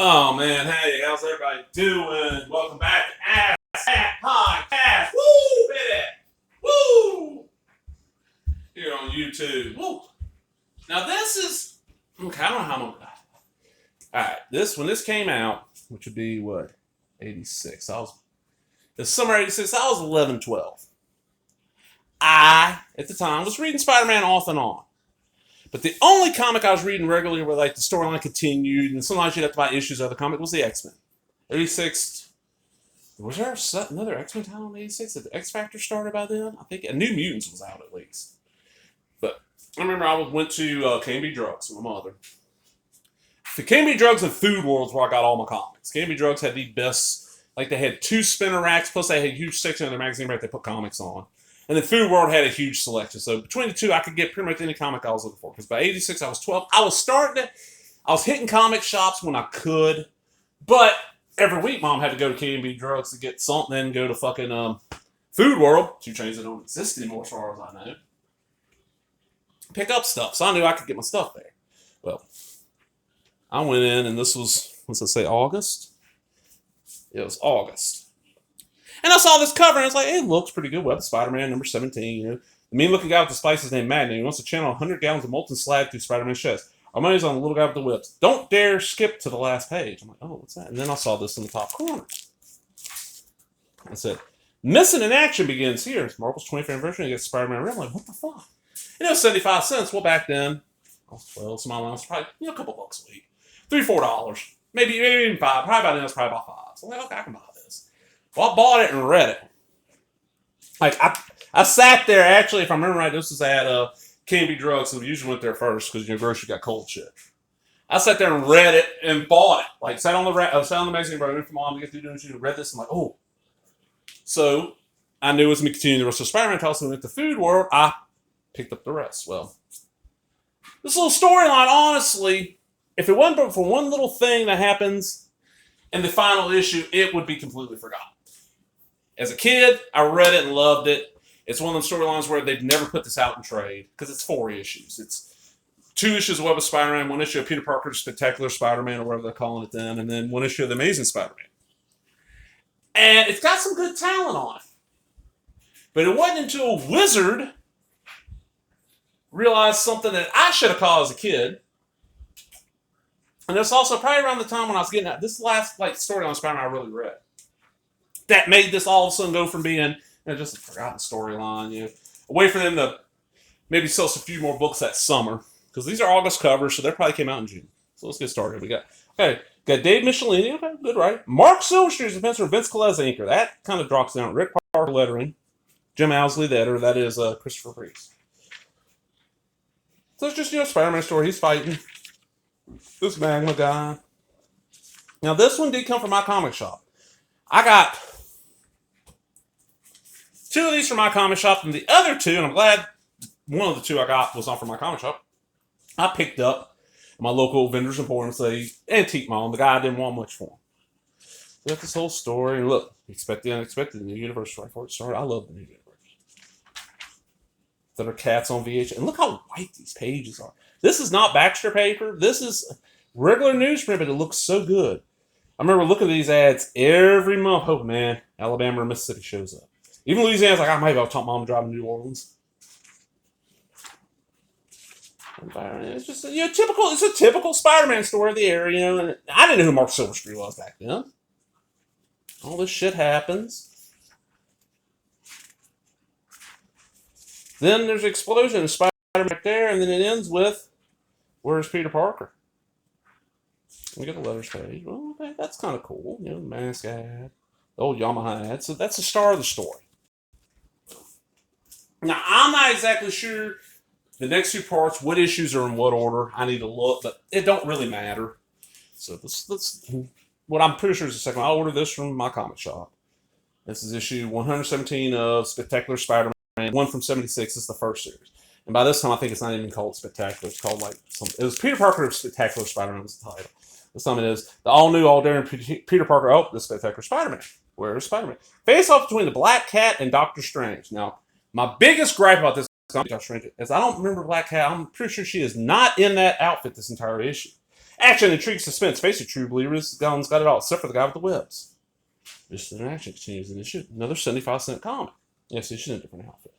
Oh man, hey, how's everybody doing? Welcome back to Ask That Podcast. Woo, baby! Woo! Here on YouTube. Woo! Now this is okay. I don't know how long. All right, when this came out, which would be what 86. It's summer 86. I was 11, 12. I at the time was reading Spider-Man off and on. But the only comic I was reading regularly where like the storyline continued, and sometimes you'd have to buy issues of the comic, was the X-Men. 86. Was there another X-Men title in 86? Did the X-Factor started by then? I think New Mutants was out at least. But I remember I went to K&B Drugs with my mother. The K&B Drugs and Food World's where I got all my comics. K&B Drugs had the best, like they had 2 spinner racks, plus they had a huge section of their magazine rack they put comics on. And then Food World had a huge selection. So between the two, I could get pretty much any comic I was looking for. Because by 86, I was 12. I was hitting comic shops when I could. But every week, Mom had to go to K&B Drugs to get something, then go to fucking Food World, 2 chains that don't exist anymore as far as I know, pick up stuff. So I knew I could get my stuff there. Well, I went in, and this was, let's say August? It was August. And I saw this cover, and I was like, hey, it looks pretty good. Web Spider-Man number 17. You know, the mean-looking guy with the spices named Madden. He wants to channel 100 gallons of molten slag through Spider-Man's chest. Our money's on the little guy with the whips. Don't dare skip to the last page. I'm like, oh, what's that? And then I saw this in the top corner. I said, Missing in Action begins here. It's Marvel's 25th anniversary against Spider-Man Red. I'm like, what the fuck? And it was 75 cents. Well, back then, I was 12, so my allowance was probably a couple bucks a week. $3, $4. Maybe even 5. Probably by then, it was probably about 5. So I'm like, okay, I can buy this. Well, I bought it and read it. Like, I sat there, actually, if I remember right, this was at K&B Drugs, so we usually went there first because your grocery got cold shit. I sat there and read it and bought it. Like, sat on the magazine, brought it in for Mom to get through doing shit, read this, and I'm like, oh. So, I knew it was going to continue the rest of Spider-Man titles, so we went to Food World, I picked up the rest. Well, this little storyline, honestly, if it wasn't for one little thing that happens in the final issue, it would be completely forgotten. As a kid, I read it and loved it. It's one of those storylines where they've never put this out in trade because it's 4 issues. It's 2 issues of Web of Spider-Man, 1 issue of Peter Parker's Spectacular Spider-Man, or whatever they're calling it then, and then 1 issue of The Amazing Spider-Man. And it's got some good talent on it. But it wasn't until Wizard realized something that I should have caught as a kid. And it's also probably around the time when I was getting out. This last storyline Spider-Man I really read. That made this all of a sudden go from being just a forgotten storyline, a way for them to maybe sell us a few more books that summer. Because these are August covers, so they probably came out in June. So let's get started. We got Dave Michelini, okay, good, right? Mark Silverstreet's adventure, Vince Colez anchor. That kind of drops down. Rick Parker lettering. Jim Owsley the editor. That is Christopher Priest. So it's just, a Spider-Man story. He's fighting this Magma guy. Now, this one did come from my comic shop. I got 2 of these from my comic shop, and the other 2, and I'm glad one of the 2 I got was not from my comic shop, I picked up at my local vendors emporium, say, Antique Mall, and the guy didn't want much for him. So that's this whole story, and look, expect the unexpected, the new universe right before it started. I love the new universe. That are cats on VH, and look how white these pages are. This is not Baxter paper. This is regular newsprint, but it looks so good. I remember looking at these ads every month. Oh man, Alabama or Mississippi shows up. Even Louisiana's like, I might have taught Mom to drive to New Orleans. It's just typical. It's a typical Spider-Man story of the area. And I didn't know who Mark Silverstreet was back then. All this shit happens. Then there's an explosion of Spider-Man right there, and then it ends with, where's Peter Parker? We get the letters page. Well, okay, that's kind of cool. The mask ad, the old Yamaha ad. So that's the star of the story. Now, I'm not exactly sure the next 2 parts, what issues are in what order. I need to look, but it don't really matter. So this what I'm pretty sure is the second one. I'll order this from my comic shop. This is issue 117 of Spectacular Spider-Man. 1 from 76 is the first series. And by this time, I think it's not even called Spectacular. It's called it was Peter Parker of Spectacular Spider-Man was the title. This time it is the all-new, all-daring Peter Parker. Oh, the Spectacular Spider-Man. Where's Spider-Man? Face off between the Black Cat and Doctor Strange. Now, my biggest gripe about this Doctor Strange is I don't remember Black Cat. I'm pretty sure she is not in that outfit this entire issue. Action, intrigue, suspense. Face it, true believers. Gunn's got it all, except for the guy with the webs. This interaction continues in issue. Another 75-cent comic. Yes, it's in a different outfit.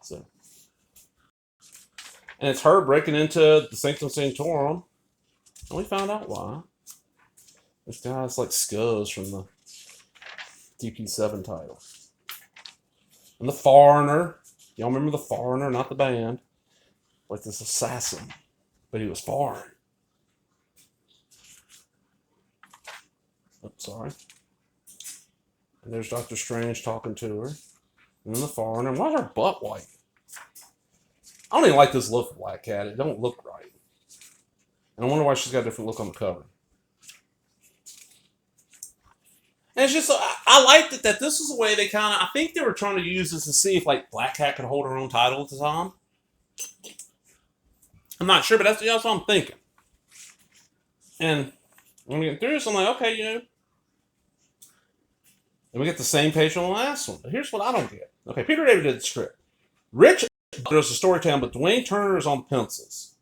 So, and it's her breaking into the Sanctum Sanctorum. And we found out why. This guy's like Scuzz from the DP7 title. And the Foreigner. Y'all remember the Foreigner, not the band? Like this assassin. But he was foreign. Oh, sorry. And there's Doctor Strange talking to her. And then the Foreigner. Why is her butt white? I don't even like this look of Black Cat. It don't look right. And I wonder why she's got a different look on the cover. And it's just, I liked it that this was a way they kind of, I think they were trying to use this to see if like Black Cat could hold her own title at the time. I'm not sure, but that's what I'm thinking. And when we get through this, I'm like, okay, you know. And we get the same page on the last one. But here's what I don't get. Okay, Peter David did the script. Rich does the storytelling, but Dwayne Turner is on pencils.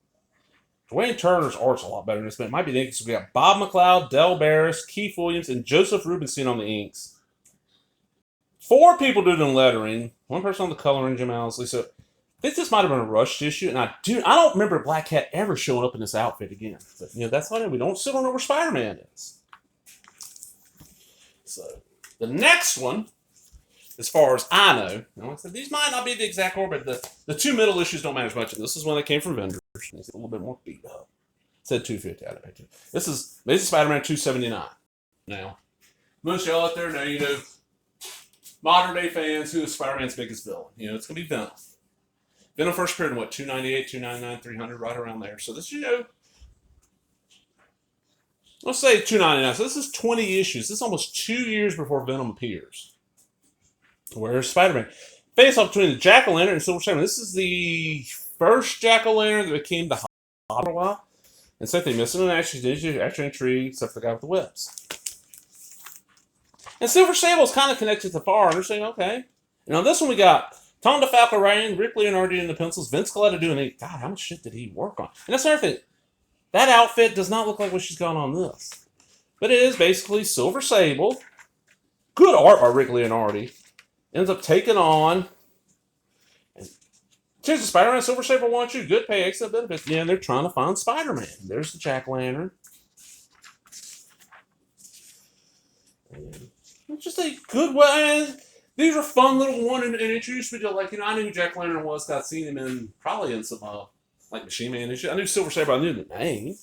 Dwayne Turner's art's a lot better than this, but it might be the inks. We got Bob McLeod, Del Barris, Keith Williams, and Joseph Rubinstein on the inks. 4 people did the lettering. 1 person on the coloring, Jim Owsley. So I think this might have been a rushed issue, and I don't remember Black Cat ever showing up in this outfit again. But you know, that's why we still don't know where Spider-Man is. So the next one, as far as I know, like I said, these might not be the exact order, but the 2 middle issues don't matter as much. And this is one that came from vendors. It's a little bit more beat up. It said 250 out of it. This is Spider-Man 279. Now, most of y'all out there know, you know, modern day fans, who is Spider-Man's biggest villain? You know, it's going to be Venom. Venom first appeared in what, 298, 299, 300, right around there. So this, you know, let's say 299. So this is 20 issues. This is almost 2 years before Venom appears. Where's Spider-Man? Face off between the Jack-O-Lantern and Silver Sable. This is the first Jack-O-Lantern that became the Hobgoblin for a while. And so they missing an action tree, except for the guy with the webs. And Silver Sable is kind of connected to Far, and they're saying, okay. And on this one we got Tom DeFalco writing, Rick Leonardi in the pencils, Vince Coletta doing it. God, how much shit did he work on? And that's another thing. That outfit does not look like what she's got on this. But it is basically Silver Sable. Good art by Rick Leonardi. Ends up taking on Change the Spider-Man, Silver Sable wants you. Good pay, excellent benefits. Yeah, they're trying to find Spider-Man. There's the Jack-O-Lantern. It's just a good way. These are fun little one and introduced me to, like, you know, I knew who Jack-O-Lantern was. Got seen him in probably in some like Machine Man issue. I knew Silver Sable. I knew the name.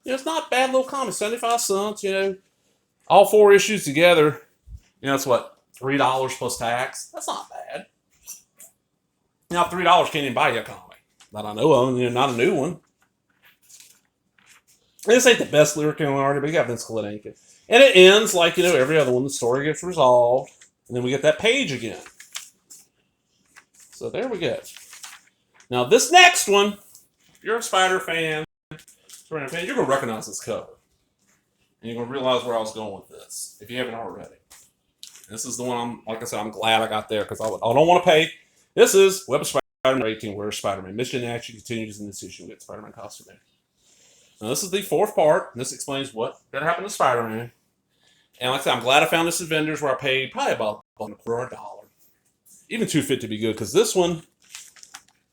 You know, it's not a bad little comic. 75 cents. You know, all 4 issues together. You know, it's what, $3 plus tax. That's not bad. Now, $3 can't even buy you a comic that I know of. You know, not a new one. This ain't the best lyric in already, but you got Vince Coletta ink it. And it ends like, you know, every other one. The story gets resolved. And then we get that page again. So there we go. Now, this next one, if you're a Spider fan, you're going to recognize this cover. And you're going to realize where I was going with this, if you haven't already. This is the one, like I said, I'm glad I got there, because I don't want to pay. This is Web of Spider-Man 18, Where's Spider-Man? Mission actually continues in this issue. We get Spider-Man costume in. Now, this is the 4th part, and this explains what going to happen to Spider-Man. And like I said, I'm glad I found this at vendors where I paid probably about $1.25. Even $2.50 would be good, because this one,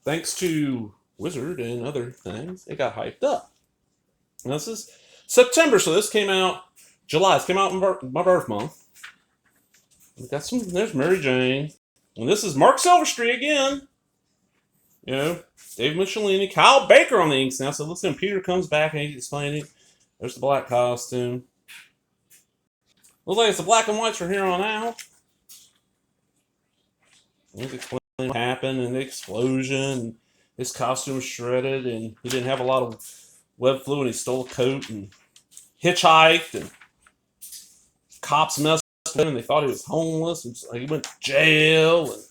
thanks to Wizard and other things, it got hyped up. Now, this is September, so this came out July. This came out in my birth month. We got some, there's Mary Jane. And this is Mark Silverstreet again. You know, Dave Michelini, Kyle Baker on the inks now. So listen, Peter comes back and he's explaining. There's the black costume. Looks like it's the black and whites from here on out. He's explaining what happened and the explosion. His costume was shredded and he didn't have a lot of web fluid and he stole a coat and hitchhiked and cops messed with him and they thought he was homeless and he went to jail and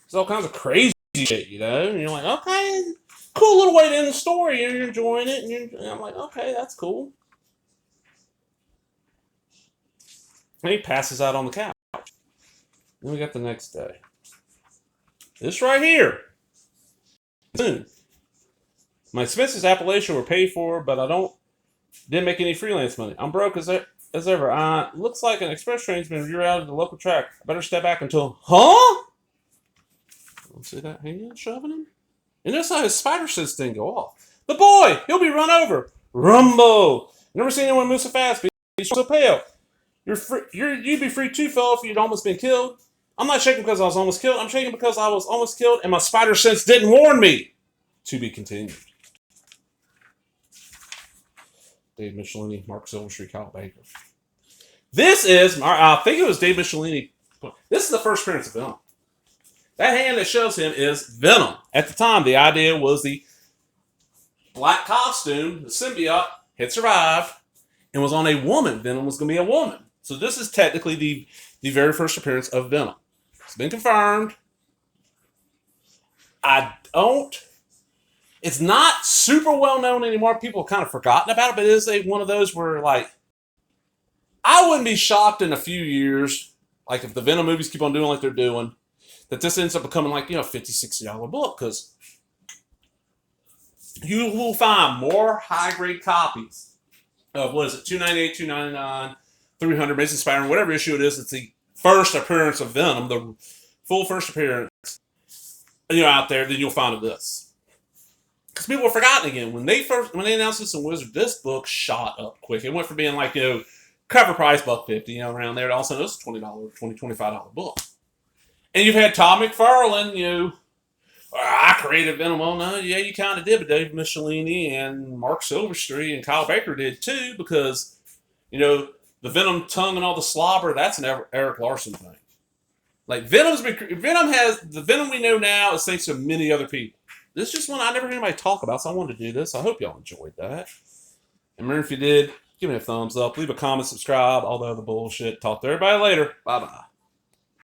it's all kinds of crazy shit, you know? And you're like, okay, cool little way to end the story. You're enjoying it and I'm like, okay, that's cool. And he passes out on the couch. Then we got the next day. This right here. Soon. My expenses Appalachia were paid for, but didn't make any freelance money. I'm broke as ever. Looks like an express train's been rerouted to the local track. I better step back until... Huh? See that hand shoving him? And notice how his spider sense didn't go off. The boy! He'll be run over! Rumble! Never seen anyone move so fast, but he's so pale. You'd be free too, fella, if you'd almost been killed. I'm not shaking because I was almost killed. I'm shaking because I was almost killed and my spider sense didn't warn me. To be continued. Dave Michelini, Mark Silverstreet, Kyle Baker. This is, I think it was Dave Michelini. This is the first appearance of Venom. That hand that shows him is Venom. At the time, the idea was the black costume, the symbiote, had survived and was on a woman. Venom was going to be a woman. So this is technically the very first appearance of Venom. It's been confirmed. It's not super well known anymore. People have kind of forgotten about it, but it is one of those where, like, I wouldn't be shocked in a few years, like if the Venom movies keep on doing like they're doing, that this ends up becoming like, $50, $60 book, because you will find more high-grade copies of, what is it, $298, $299, $300, Amazing Spider-Man, whatever issue it is. It's the first appearance of Venom, the full first appearance, out there, then you'll find this. Because people have forgotten again. When they announced this in Wizard, this book shot up quick. It went from being like, cover price $150, around there. Also, this is $20, $25 book. And you've had Todd McFarlane, I created Venom. Well, no, yeah, you kind of did, but Dave Michelini and Mark Silverstreet and Kyle Baker did too, because, the Venom tongue and all the slobber, that's an Eric Larson thing. Like, Venom has, the Venom we know now is thanks to many other people. This is just one I never heard anybody talk about, so I wanted to do this. I hope y'all enjoyed that. And remember, if you did, give me a thumbs up, leave a comment, subscribe, all the other bullshit. Talk to everybody later. Bye-bye.